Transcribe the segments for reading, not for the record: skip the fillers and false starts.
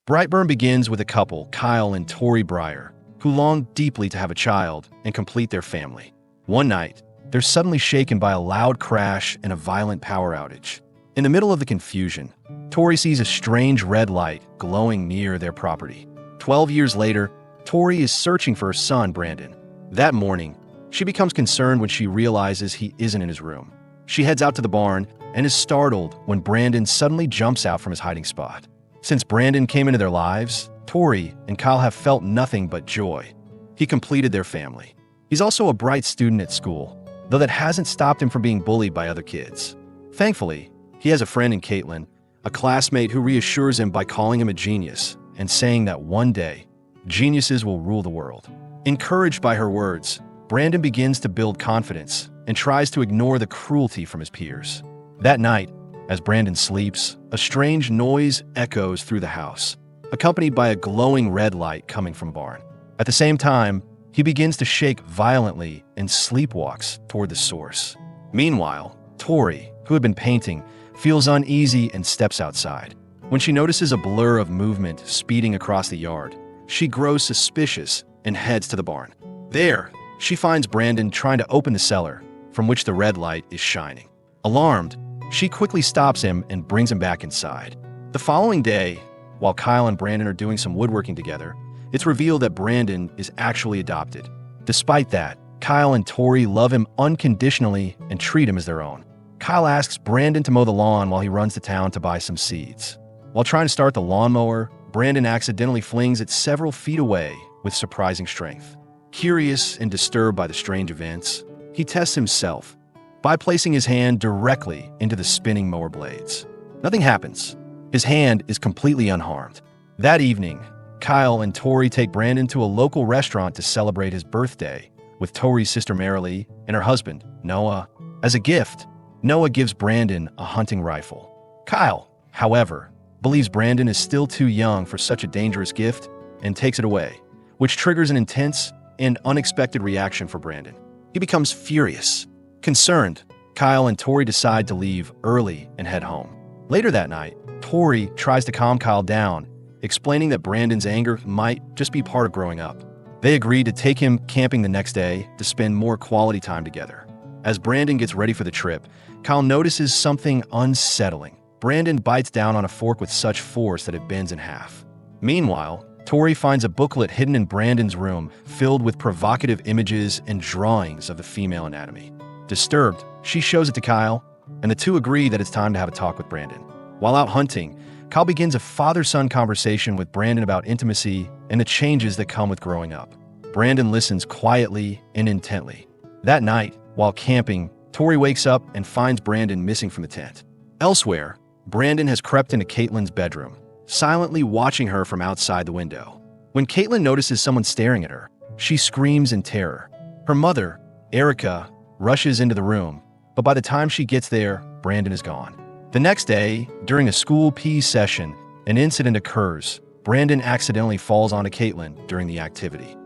Brightburn begins with a couple, Kyle and Tori Breyer, who long deeply to have a child and complete their family. One night, they're suddenly shaken by a loud crash and a violent power outage. In the middle of the confusion, Tori sees a strange red light glowing near their property. 12 years later, Tori is searching for her son, Brandon. That morning, she becomes concerned when she realizes he isn't in his room. She heads out to the barn and is startled when Brandon suddenly jumps out from his hiding spot. Since Brandon came into their lives, Tori and Kyle have felt nothing but joy. He completed their family. He's also a bright student at school, though that hasn't stopped him from being bullied by other kids. Thankfully, he has a friend in Caitlin, a classmate who reassures him by calling him a genius and saying that one day, geniuses will rule the world. Encouraged by her words, Brandon begins to build confidence and tries to ignore the cruelty from his peers. That night, as Brandon sleeps, a strange noise echoes through the house, accompanied by a glowing red light coming from barn. At the same time, he begins to shake violently and sleepwalks toward the source. Meanwhile, Tori, who had been painting, feels uneasy and steps outside. When she notices a blur of movement speeding across the yard, she grows suspicious and heads to the barn. There, she finds Brandon trying to open the cellar, from which the red light is shining. Alarmed, she quickly stops him and brings him back inside. The following day, while Kyle and Brandon are doing some woodworking together, it's revealed that Brandon is actually adopted. Despite that, Kyle and Tori love him unconditionally and treat him as their own. Kyle asks Brandon to mow the lawn while he runs to town to buy some seeds. While trying to start the lawnmower, Brandon accidentally flings it several feet away with surprising strength. Curious and disturbed by the strange events, he tests himself by placing his hand directly into the spinning mower blades. Nothing happens. His hand is completely unharmed. That evening, Kyle and Tori take Brandon to a local restaurant to celebrate his birthday with Tori's sister Marilee and her husband, Noah. As a gift, Noah gives Brandon a hunting rifle. Kyle, however, believes Brandon is still too young for such a dangerous gift and takes it away, which triggers an intense and unexpected reaction for Brandon. He becomes furious. Concerned, Kyle and Tori decide to leave early and head home. Later that night, Tori tries to calm Kyle down, explaining that Brandon's anger might just be part of growing up. They agree to take him camping the next day to spend more quality time together. As Brandon gets ready for the trip, Kyle notices something unsettling. Brandon bites down on a fork with such force that it bends in half. Meanwhile, Tori finds a booklet hidden in Brandon's room filled with provocative images and drawings of the female anatomy. Disturbed, she shows it to Kyle, and the two agree that it's time to have a talk with Brandon. While out hunting, Kyle begins a father-son conversation with Brandon about intimacy and the changes that come with growing up. Brandon listens quietly and intently. That night, while camping, Tori wakes up and finds Brandon missing from the tent. Elsewhere, Brandon has crept into Caitlin's bedroom, silently watching her from outside the window. When Caitlin notices someone staring at her, she screams in terror. Her mother, Erica, rushes into the room, but by the time she gets there, Brandon is gone. The next day, during a school PE session, an incident occurs. Brandon accidentally falls onto Caitlin during the activity.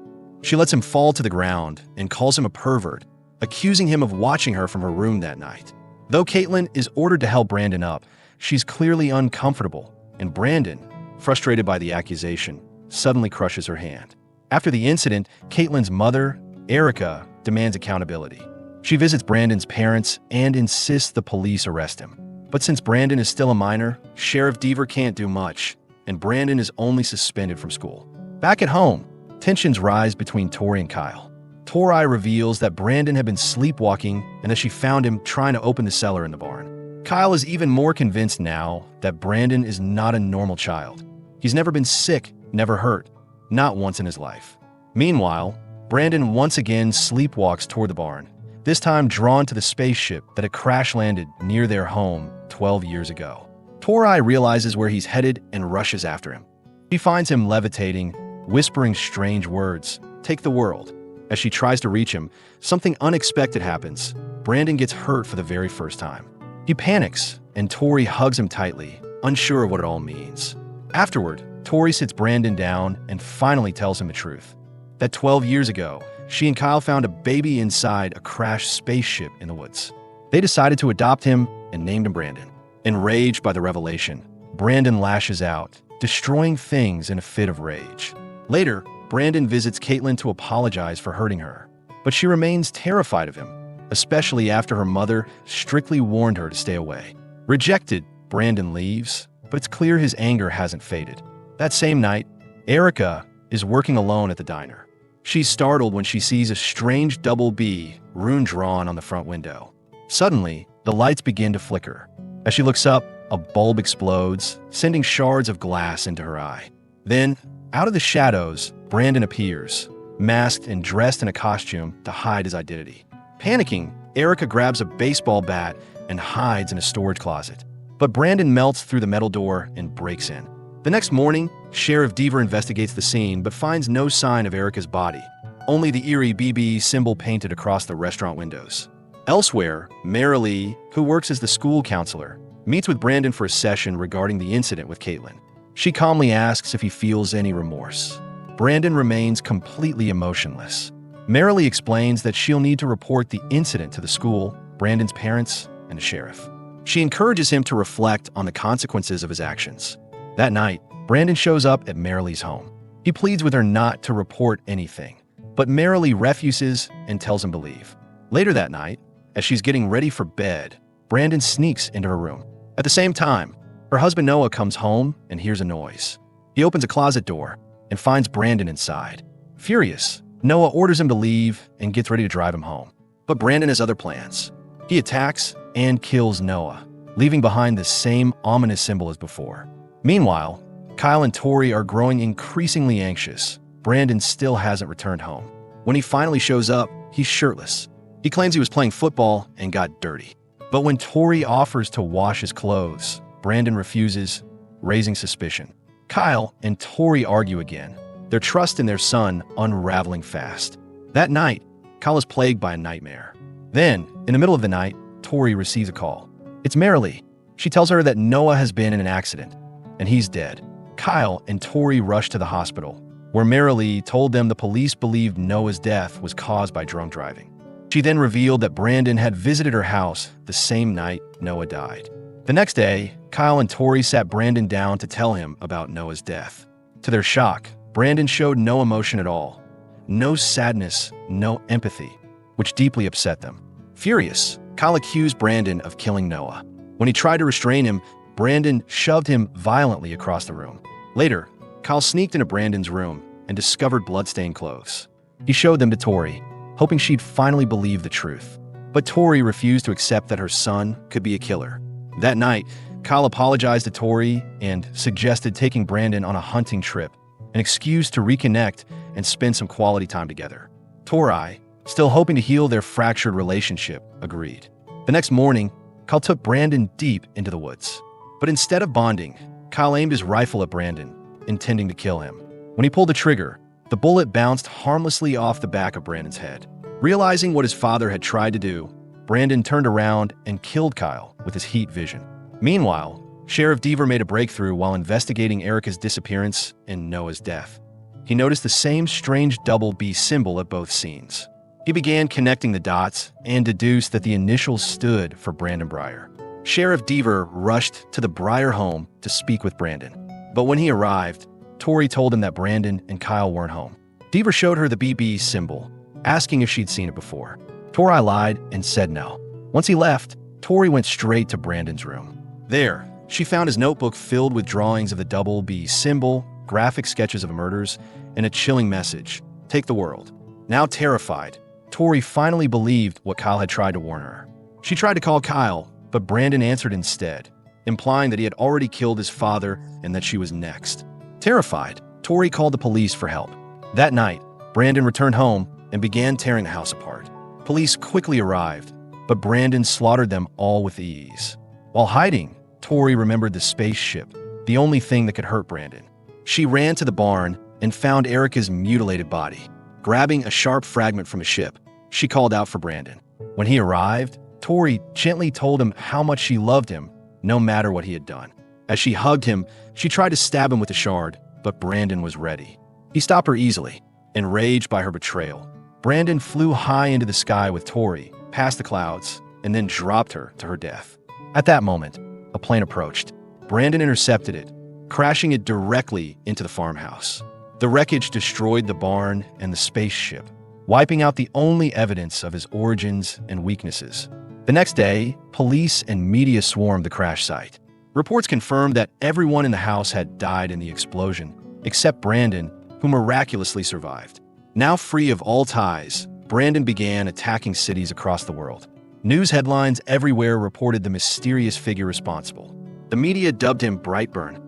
She lets him fall to the ground and calls him a pervert, accusing him of watching her from her room that night. Though Caitlin is ordered to help Brandon up, she's clearly uncomfortable, and Brandon, frustrated by the accusation, suddenly crushes her hand. After the incident, Caitlin's mother, Erica, demands accountability. She visits Brandon's parents and insists the police arrest him. But since Brandon is still a minor, Sheriff Deaver can't do much, and Brandon is only suspended from school. Back at home, tensions rise between Tori and Kyle. Tori reveals that Brandon had been sleepwalking and that she found him trying to open the cellar in the barn. Kyle is even more convinced now that Brandon is not a normal child. He's never been sick, never hurt, not once in his life. Meanwhile, Brandon once again sleepwalks toward the barn, this time drawn to the spaceship that had crash-landed near their home 12 years ago. Tori realizes where he's headed and rushes after him. She finds him levitating, whispering strange words, "Take the world." As she tries to reach him, something unexpected happens. Brandon gets hurt for the very first time. He panics, and Tori hugs him tightly, unsure of what it all means. Afterward, Tori sits Brandon down and finally tells him the truth. That 12 years ago, she and Kyle found a baby inside a crashed spaceship in the woods. They decided to adopt him and named him Brandon. Enraged by the revelation, Brandon lashes out, destroying things in a fit of rage. Later, Brandon visits Caitlin to apologize for hurting her, but she remains terrified of him, especially after her mother strictly warned her to stay away. Rejected, Brandon leaves, but it's clear his anger hasn't faded. That same night, Erica is working alone at the diner. She's startled when she sees a strange double B rune drawn on the front window. Suddenly, the lights begin to flicker. As she looks up, a bulb explodes, sending shards of glass into her eye. Then, out of the shadows, Brandon appears, masked and dressed in a costume to hide his identity. Panicking, Erica grabs a baseball bat and hides in a storage closet. But Brandon melts through the metal door and breaks in. The next morning, Sheriff Deaver investigates the scene but finds no sign of Erica's body, only the eerie BB symbol painted across the restaurant windows. Elsewhere, Marilee, who works as the school counselor, meets with Brandon for a session regarding the incident with Caitlin. She calmly asks if he feels any remorse. Brandon remains completely emotionless. Marilee explains that she'll need to report the incident to the school, Brandon's parents, and the sheriff. She encourages him to reflect on the consequences of his actions. That night, Brandon shows up at Marilee's home. He pleads with her not to report anything, but Marilee refuses and tells him to leave. Later that night, as she's getting ready for bed, Brandon sneaks into her room. At the same time, her husband Noah comes home and hears a noise. He opens a closet door and finds Brandon inside. Furious, Noah orders him to leave and gets ready to drive him home. But Brandon has other plans. He attacks and kills Noah, leaving behind the same ominous symbol as before. Meanwhile, Kyle and Tori are growing increasingly anxious. Brandon still hasn't returned home. When he finally shows up, he's shirtless. He claims he was playing football and got dirty. But when Tori offers to wash his clothes, Brandon refuses, raising suspicion. Kyle and Tori argue again, their trust in their son unraveling fast. That night, Kyle is plagued by a nightmare. Then, in the middle of the night, Tori receives a call. It's Marilee. She tells her that Noah has been in an accident, and he's dead. Kyle and Tori rush to the hospital, where Marilee told them the police believed Noah's death was caused by drunk driving. She then revealed that Brandon had visited her house the same night Noah died. The next day, Kyle and Tori sat Brandon down to tell him about Noah's death. To their shock, Brandon showed no emotion at all. No sadness, no empathy, which deeply upset them. Furious, Kyle accused Brandon of killing Noah. When he tried to restrain him, Brandon shoved him violently across the room. Later, Kyle sneaked into Brandon's room and discovered bloodstained clothes. He showed them to Tori, hoping she'd finally believe the truth. But Tori refused to accept that her son could be a killer. That night, Kyle apologized to Tori and suggested taking Brandon on a hunting trip, an excuse to reconnect and spend some quality time together. Tori, still hoping to heal their fractured relationship, agreed. The next morning, Kyle took Brandon deep into the woods. But instead of bonding, Kyle aimed his rifle at Brandon, intending to kill him. When he pulled the trigger, the bullet bounced harmlessly off the back of Brandon's head. Realizing what his father had tried to do, Brandon turned around and killed Kyle with his heat vision. Meanwhile, Sheriff Deaver made a breakthrough while investigating Erica's disappearance and Noah's death. He noticed the same strange double B symbol at both scenes. He began connecting the dots and deduced that the initials stood for Brandon Breyer. Sheriff Deaver rushed to the Breyer home to speak with Brandon. But when he arrived, Tori told him that Brandon and Kyle weren't home. Deaver showed her the BB symbol, asking if she'd seen it before. Tori lied and said no. Once he left, Tori went straight to Brandon's room. There, she found his notebook filled with drawings of the double B symbol, graphic sketches of murders, and a chilling message, "Take the world." Now terrified, Tori finally believed what Kyle had tried to warn her. She tried to call Kyle, but Brandon answered instead, implying that he had already killed his father and that she was next. Terrified, Tori called the police for help. That night, Brandon returned home and began tearing the house apart. Police quickly arrived, but Brandon slaughtered them all with ease. While hiding, Tori remembered the spaceship, the only thing that could hurt Brandon. She ran to the barn and found Erica's mutilated body. Grabbing a sharp fragment from a ship, she called out for Brandon. When he arrived, Tori gently told him how much she loved him, no matter what he had done. As she hugged him, she tried to stab him with the shard, but Brandon was ready. He stopped her easily, enraged by her betrayal. Brandon flew high into the sky with Tori, past the clouds, and then dropped her to her death. At that moment, a plane approached. Brandon intercepted it, crashing it directly into the farmhouse. The wreckage destroyed the barn and the spaceship, wiping out the only evidence of his origins and weaknesses. The next day, police and media swarmed the crash site. Reports confirmed that everyone in the house had died in the explosion, except Brandon, who miraculously survived. Now free of all ties, Brandon began attacking cities across the world. News headlines everywhere reported the mysterious figure responsible. The media dubbed him Brightburn,